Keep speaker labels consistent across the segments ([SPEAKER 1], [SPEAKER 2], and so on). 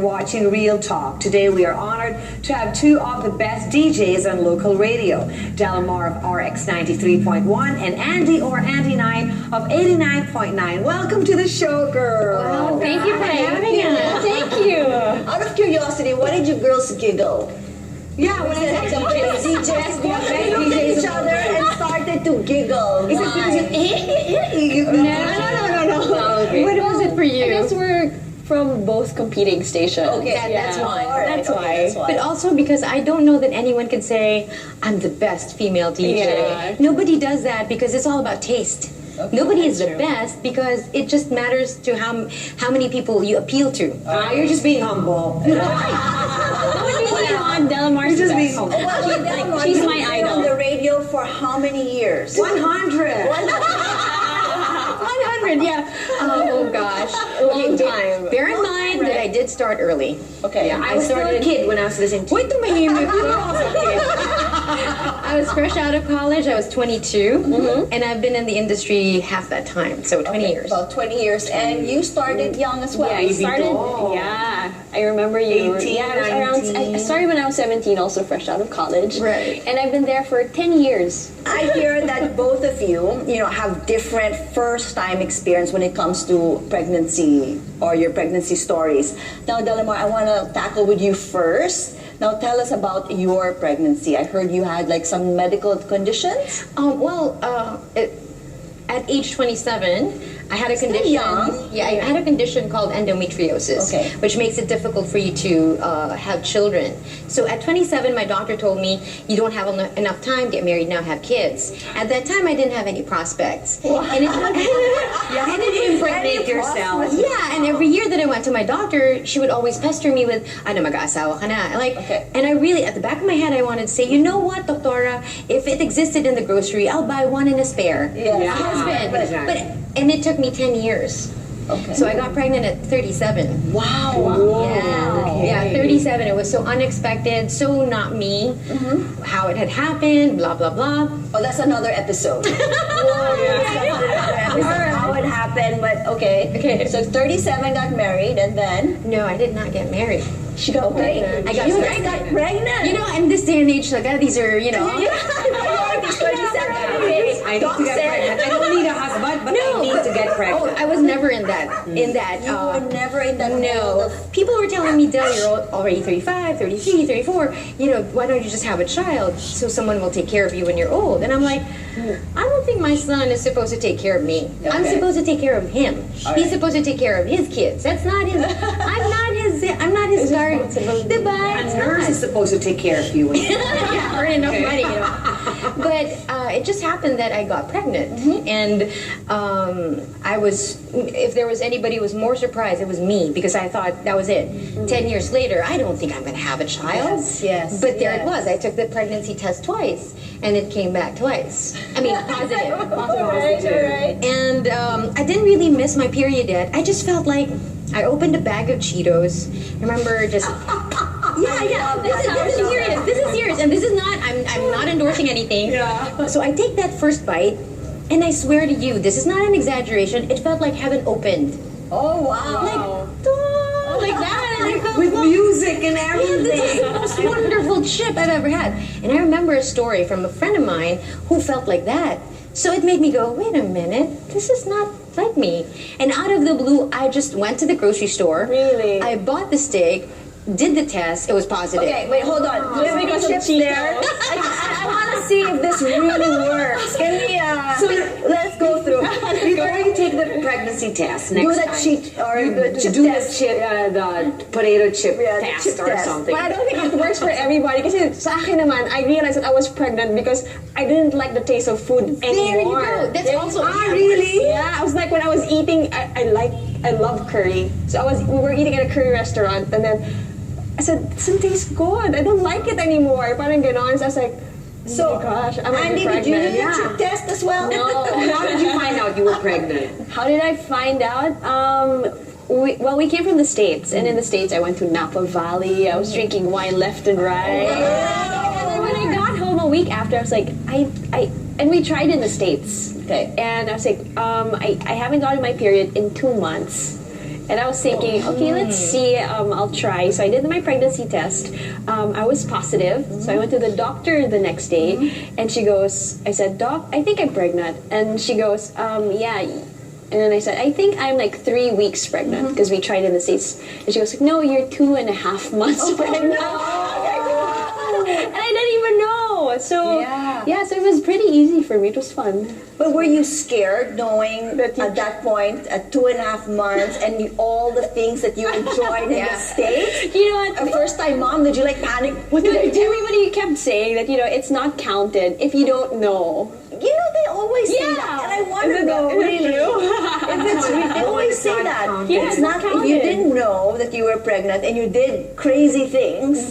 [SPEAKER 1] You're watching Real Talk. Today we are honored to have two of the best DJs on local radio. Delamar of RX 93.1 and Andy or Andy 9 of 89.9. Welcome to the show, girl.
[SPEAKER 2] Well, thank you for having us. Thank you.
[SPEAKER 3] Out of curiosity, why did you girls giggle?
[SPEAKER 1] Yeah, when I
[SPEAKER 3] Had some crazy DJs looked at each other and started to giggle.
[SPEAKER 1] Is it because
[SPEAKER 2] No. What was it for you?
[SPEAKER 4] I guess we're from both competing stations.
[SPEAKER 3] Okay,
[SPEAKER 2] that's why.
[SPEAKER 3] Alright,
[SPEAKER 4] That's why.
[SPEAKER 2] But also because I don't know that anyone can say, I'm the best female DJ.
[SPEAKER 4] Yeah.
[SPEAKER 2] Nobody does that because it's all about taste. Nobody is the
[SPEAKER 4] true.
[SPEAKER 2] best because it just matters to how many people you appeal to.
[SPEAKER 1] you're just being humble.
[SPEAKER 4] On Delamar's
[SPEAKER 1] You're just
[SPEAKER 4] best.
[SPEAKER 1] being humble.
[SPEAKER 3] Well,
[SPEAKER 4] she's
[SPEAKER 3] you've
[SPEAKER 4] my
[SPEAKER 3] been
[SPEAKER 4] idol.
[SPEAKER 3] on the radio for how many years?
[SPEAKER 1] 100.
[SPEAKER 2] 100, yeah. Oh gosh.
[SPEAKER 4] Long time.
[SPEAKER 2] Bear in mind that I did start early.
[SPEAKER 3] Okay.
[SPEAKER 2] Yeah,
[SPEAKER 1] I was still a kid when I was listening to
[SPEAKER 2] Wait tumahimik I was fresh out of college. I was 22, and I've been in the industry half that time, so 20 years.
[SPEAKER 3] About 20 years. And you started young as well.
[SPEAKER 4] Yeah, I started.
[SPEAKER 1] doll.
[SPEAKER 4] Yeah, I remember you.
[SPEAKER 1] 18,
[SPEAKER 4] yeah, I was around. I
[SPEAKER 1] 19.
[SPEAKER 4] started when I was 17, also fresh out of college.
[SPEAKER 2] Right.
[SPEAKER 4] And I've been there for 10 years.
[SPEAKER 3] I hear that both of you, have different first-time experience when it comes to pregnancy or your pregnancy stories. Now, Delamar, I want to tackle with you first. Now, tell us about your pregnancy. I heard you had like some medical conditions.
[SPEAKER 2] At age 27, I had a
[SPEAKER 3] Still
[SPEAKER 2] condition.
[SPEAKER 3] young.
[SPEAKER 2] Yeah, I had a condition called endometriosis,
[SPEAKER 3] Okay.
[SPEAKER 2] which makes it difficult for you to have children. So at 27, my doctor told me, you don't have enough time, get married now, have kids. At that time, I didn't have any prospects. And
[SPEAKER 1] You had to impregnate yourself.
[SPEAKER 2] yeah, and every year that I went to my doctor, she would always pester me with, ano, mag-aasawa ka na.
[SPEAKER 3] Okay.
[SPEAKER 2] And I really, at the back of my head, I wanted to say, you know what, doctora, if it existed in the grocery, I'll buy one in a spare.
[SPEAKER 3] Yeah.
[SPEAKER 2] Husband.
[SPEAKER 1] Exactly.
[SPEAKER 2] And it took me 10 years.
[SPEAKER 3] Okay.
[SPEAKER 2] So I got pregnant at 37.
[SPEAKER 3] Wow.
[SPEAKER 2] Yeah, 37. It was so unexpected, so not me. How it had happened, blah, blah, blah.
[SPEAKER 3] Oh, that's another episode. How it happened, but okay.
[SPEAKER 2] Okay.
[SPEAKER 3] So 37 got married, and then
[SPEAKER 2] No, I did not get married.
[SPEAKER 3] she got pregnant.
[SPEAKER 2] I got
[SPEAKER 3] you
[SPEAKER 2] pregnant.
[SPEAKER 3] got pregnant.
[SPEAKER 2] You know, in this day and age, like, these are,
[SPEAKER 3] Priorities, 27.
[SPEAKER 1] I need to get pregnant. I don't need a husband, but I need to get pregnant.
[SPEAKER 2] Oh, I was never in that. In that.
[SPEAKER 3] You were never in that world
[SPEAKER 2] No.
[SPEAKER 3] of-
[SPEAKER 2] People were telling me, Del, you're already 35, 33, 34. Why don't you just have a child so someone will take care of you when you're old? And I'm like, I don't think my son is supposed to take care of me. I'm
[SPEAKER 3] Okay.
[SPEAKER 2] supposed to take care of him.
[SPEAKER 3] All
[SPEAKER 2] He's
[SPEAKER 3] right.
[SPEAKER 2] supposed to take care of his kids. That's not his. I'm not his guard. Diba?
[SPEAKER 1] A
[SPEAKER 2] It's
[SPEAKER 1] nurse
[SPEAKER 2] not.
[SPEAKER 1] is supposed to take care of you.
[SPEAKER 2] Yeah, earn enough money, But it just happened that I got pregnant, and I was. If there was anybody who was more surprised, it was me because I thought that was it. 10 years later, I don't think I'm going to have a child.
[SPEAKER 3] Yes,
[SPEAKER 2] But there
[SPEAKER 3] yes.
[SPEAKER 2] it was. I took the pregnancy test twice, and it came back twice. I mean, positive.
[SPEAKER 3] Right.
[SPEAKER 2] And I didn't really miss my period yet. I just felt like I opened a bag of Cheetos. Remember, just yeah. This is serious. This is serious, and this is not. I'm not endorsing anything.
[SPEAKER 1] Yeah.
[SPEAKER 2] So I take that first bite, and I swear to you, this is not an exaggeration. It felt like heaven opened,
[SPEAKER 3] Oh wow.
[SPEAKER 2] like that. And I felt
[SPEAKER 1] With music and
[SPEAKER 2] yeah, this is the
[SPEAKER 1] everything.
[SPEAKER 2] most wonderful trip I've ever had. And I remember a story from a friend of mine who felt like that. So it made me go, wait a minute, this is not like me. And out of the blue, I just went to the grocery store.
[SPEAKER 4] Really?
[SPEAKER 2] I bought the steak, did the test, it was positive.
[SPEAKER 3] Okay, wait, hold on. Do we have any chips there? I want to see if this really works. Can we, let's go through.
[SPEAKER 1] Before you take the pregnancy test next
[SPEAKER 3] Do the
[SPEAKER 1] time,
[SPEAKER 3] cheat or the chip
[SPEAKER 1] do
[SPEAKER 3] test.
[SPEAKER 1] the potato chip
[SPEAKER 3] Yeah, the
[SPEAKER 1] test
[SPEAKER 3] chip
[SPEAKER 1] or
[SPEAKER 3] test.
[SPEAKER 1] something.
[SPEAKER 4] But I don't think it works for everybody. Kasi sa akin naman, I realized that I was pregnant because I didn't like the taste of food anymore.
[SPEAKER 2] There you go. That's also
[SPEAKER 1] Really?
[SPEAKER 4] Yeah, I was like when I was eating, I love curry. So we were eating at a curry restaurant, and then I said, it doesn't taste good. I don't like it anymore. Parang ganon. So I was like,
[SPEAKER 3] So,
[SPEAKER 4] oh my gosh, I'm
[SPEAKER 3] Andy,
[SPEAKER 4] pregnant.
[SPEAKER 3] did you do the
[SPEAKER 1] Yeah.
[SPEAKER 3] chip test as well?
[SPEAKER 4] No.
[SPEAKER 1] How did you find out you were pregnant?
[SPEAKER 4] How did I find out? We came from the States, and in the States, I went to Napa Valley. I was drinking wine left and right. And then when I got home a week after, I was like, and we tried in the States.
[SPEAKER 3] Okay.
[SPEAKER 4] And I was like, I haven't gotten my period in 2 months. And I was thinking, okay, let's see, I'll try. So I did my pregnancy test. I was positive. So I went to the doctor the next day, and she goes, I said, Doc, I think I'm pregnant. And she goes, yeah. And then I said, I think I'm like 3 weeks pregnant, because we tried in the States. And she goes, like, no, you're 2.5 months pregnant. And I didn't even know. So yeah, so it was pretty easy for me. It was fun.
[SPEAKER 3] But were you scared knowing that at that point, at 2.5 months, and all the things that you enjoyed in the States?
[SPEAKER 4] You know what?
[SPEAKER 3] A first-time mom, did you like panic? What did I do?
[SPEAKER 4] Everybody kept saying that, it's not counted if you don't know.
[SPEAKER 3] They always say that. And I wonder though, really, they always say that.
[SPEAKER 4] Yeah,
[SPEAKER 3] it's not, if you didn't know that you were pregnant and you did crazy things,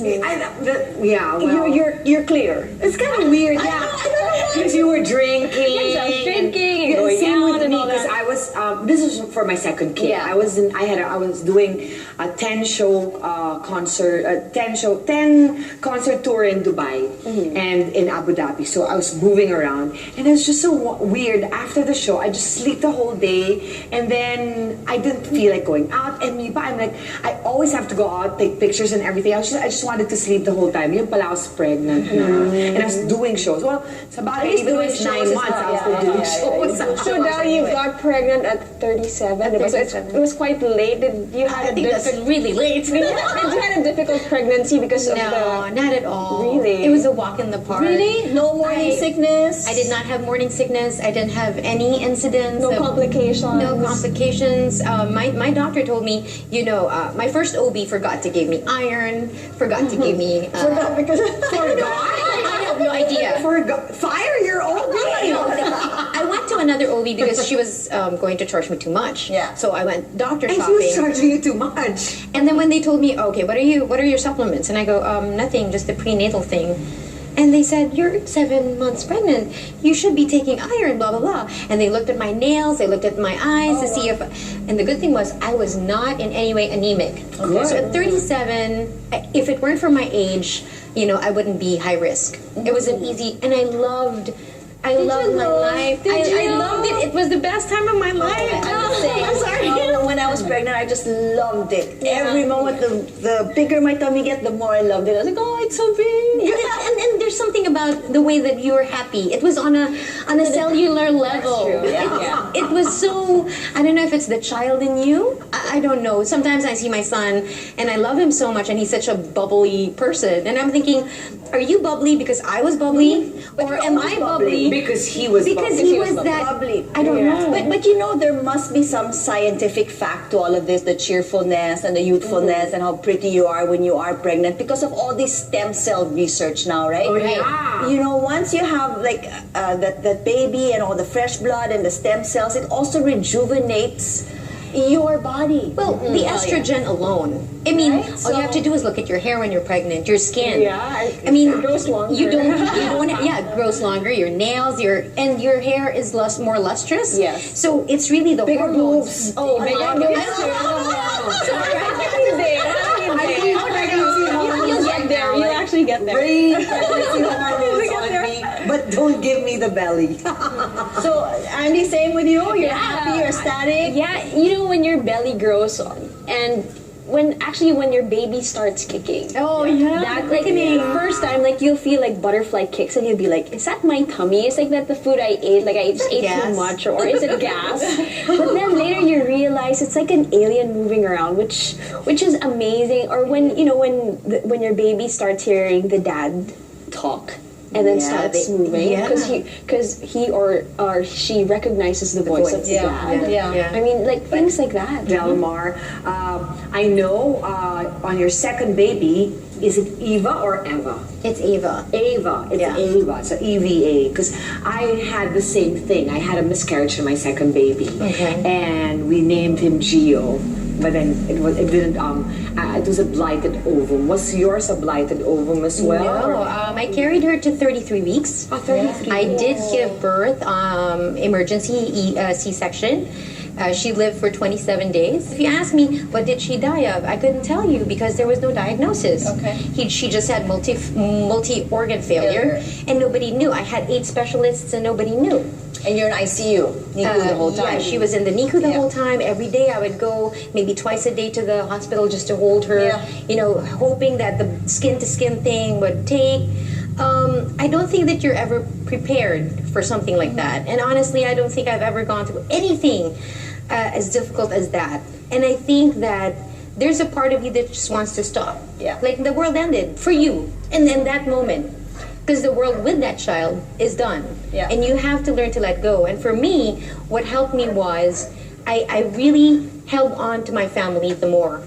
[SPEAKER 3] you're clear.
[SPEAKER 1] It's kind of weird,
[SPEAKER 3] I don't know.
[SPEAKER 1] because you were drinking.
[SPEAKER 4] Yes, I was drinking and
[SPEAKER 1] Yeah,
[SPEAKER 4] going
[SPEAKER 1] same
[SPEAKER 4] out
[SPEAKER 1] with
[SPEAKER 4] and
[SPEAKER 1] me
[SPEAKER 4] all
[SPEAKER 1] because
[SPEAKER 4] that.
[SPEAKER 1] I was. This was for my second kid.
[SPEAKER 4] Yeah.
[SPEAKER 1] I was doing a 10-show concert, 10 concert tour in Dubai and in Abu Dhabi. So I was moving around, and it was just so weird. After the show, I just sleep the whole day, and then I didn't feel like going out. And I'm like, I always have to go out, take pictures and everything. I just wanted to sleep the whole time. Yung pala I was pregnant na, and I was doing shows. Well, sa bagay, even though it's 9 months, I was still doing shows.
[SPEAKER 4] So now you got pregnant at 37. It was quite late. Did you had
[SPEAKER 2] Really late.
[SPEAKER 4] Did you had a difficult pregnancy because of
[SPEAKER 2] No, not at all.
[SPEAKER 4] Really?
[SPEAKER 2] It was a walk in the park.
[SPEAKER 3] Really? No morning sickness?
[SPEAKER 2] I did not have morning sickness. I didn't have any incidents.
[SPEAKER 4] No
[SPEAKER 2] of-
[SPEAKER 4] complications.
[SPEAKER 2] No complications. My doctor told me, my first OB forgot to give me iron, forgot to give me...
[SPEAKER 3] Forgot because
[SPEAKER 2] I have no idea.
[SPEAKER 1] Fire your OB.
[SPEAKER 2] I went to another OB because she was going to charge me too much.
[SPEAKER 3] Yeah.
[SPEAKER 2] So I went doctor
[SPEAKER 1] And she
[SPEAKER 2] shopping.
[SPEAKER 1] was charging you too much.
[SPEAKER 2] And then when they told me, okay, what are your supplements? And I go, nothing, just the prenatal thing. And they said, you're 7 months pregnant. You should be taking iron, blah, blah, blah. And they looked at my nails, they looked at my eyes to see if... And the good thing was, I was not in any way anemic.
[SPEAKER 3] Okay.
[SPEAKER 2] So at 37, if it weren't for my age, I wouldn't be high risk. It was an easy... And I loved my life. I loved it. It was the best time of my life.
[SPEAKER 3] I'm sorry. When I was pregnant, I just loved it. Every moment, the bigger my tummy get, the more I loved it. I was like, oh, it's so big.
[SPEAKER 2] And there's something about the way that you were happy. It was on a cellular level.
[SPEAKER 3] Yeah.
[SPEAKER 2] It was so, I don't know if it's the child in you. I don't know. Sometimes I see my son and I love him so much and he's such a bubbly person. And I'm thinking, are you bubbly because I was bubbly? Or am I bubbly?
[SPEAKER 1] Because he was
[SPEAKER 2] Because
[SPEAKER 1] bubbly.
[SPEAKER 2] he was that
[SPEAKER 3] bubbly.
[SPEAKER 2] I don't know.
[SPEAKER 3] But there must be some scientific fact to all of this, the cheerfulness and the youthfulness and how pretty you are when you are pregnant because of all this stem cell research now, right?
[SPEAKER 1] Oh, yeah.
[SPEAKER 3] Once you have that baby and all the fresh blood and the stem cells, it also rejuvenates your body.
[SPEAKER 2] Well, the estrogen alone. I mean, all you have to do is look at your hair when you're pregnant, your skin.
[SPEAKER 4] Yeah,
[SPEAKER 2] I mean,
[SPEAKER 4] it grows longer.
[SPEAKER 2] You don't it grows longer. Your nails, your hair is more lustrous.
[SPEAKER 4] Yes.
[SPEAKER 2] So it's really the
[SPEAKER 3] Bigger
[SPEAKER 2] hormones.
[SPEAKER 3] boobs. Oh,
[SPEAKER 4] Bigger You'll get there. You'll actually get there.
[SPEAKER 1] Rain, hormones on me, but don't give me the belly.
[SPEAKER 3] So, Andy, same with you? You're happy, you're ecstatic?
[SPEAKER 4] Yeah, when your belly grows and when your baby starts kicking.
[SPEAKER 2] Oh yeah.
[SPEAKER 4] That first time you'll feel like butterfly kicks and you'll be like, is that my tummy? Is that the food I ate? Like I just ate too much or is it gas? But then later you realize it's like an alien moving around, which is amazing. Or when when your baby starts hearing the dad talk. And then starts moving because he or she recognizes the voice of the dad.
[SPEAKER 3] Yeah.
[SPEAKER 4] I mean, things like that.
[SPEAKER 1] Delamar, I know on your second baby, is it Eva or Eva?
[SPEAKER 2] It's Ava.
[SPEAKER 1] Ava. It's Ava. So EVA. Because I had the same thing. I had a miscarriage in my second baby.
[SPEAKER 2] Okay.
[SPEAKER 1] And we named him Gio. But then it was a blighted ovum. Was yours a blighted ovum as well?
[SPEAKER 2] No, I carried her to 33 weeks.
[SPEAKER 1] Oh, 33.
[SPEAKER 2] I did give birth, emergency C-section. She lived for 27 days. If you ask me, what did she die of? I couldn't tell you because there was no diagnosis.
[SPEAKER 3] Okay.
[SPEAKER 2] She just had multi-organ failure, and nobody knew. I had 8 specialists and nobody knew.
[SPEAKER 3] And you're in ICU, NICU the whole time.
[SPEAKER 2] Yeah, she was in the NICU the
[SPEAKER 3] Yeah.
[SPEAKER 2] whole time. Every day I would go maybe twice a day to the hospital just to hold her,
[SPEAKER 3] Yeah.
[SPEAKER 2] you know, hoping that the skin-to-skin thing would take. I don't think that you're ever prepared for something like that. And honestly, I don't think I've ever gone through anything as difficult as that. And I think that there's a part of you that just wants to stop.
[SPEAKER 3] Yeah.
[SPEAKER 2] Like the world ended for you. And then that moment, because the world with that child is done.
[SPEAKER 3] Yeah.
[SPEAKER 2] And you have to learn to let go. And for me, what helped me was I really held on to my family the more.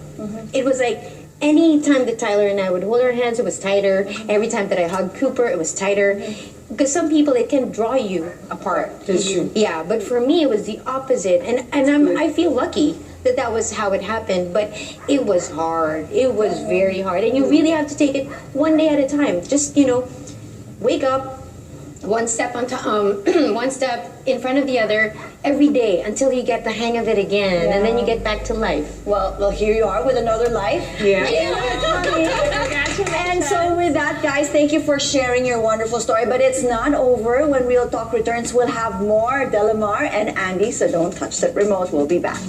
[SPEAKER 2] It was like any time that Tyler and I would hold our hands, it was tighter. Every time that I hugged Cooper, it was tighter. Because some people, it can draw you apart.
[SPEAKER 1] That's true.
[SPEAKER 2] Yeah, but for me, it was the opposite. And I feel lucky that that was how it happened. But it was hard. It was very hard. And you really have to take it one day at a time. Just, you know, wake up one step on one step in front of the other every day until you get the hang of it again, and then you get back to life.
[SPEAKER 3] Well, here you are with another life.
[SPEAKER 1] Yeah.
[SPEAKER 3] And so with that, guys, thank you for sharing your wonderful story. But it's not over. When Real Talk returns, we'll have more Delamar and Andy, so don't touch that remote. We'll be back.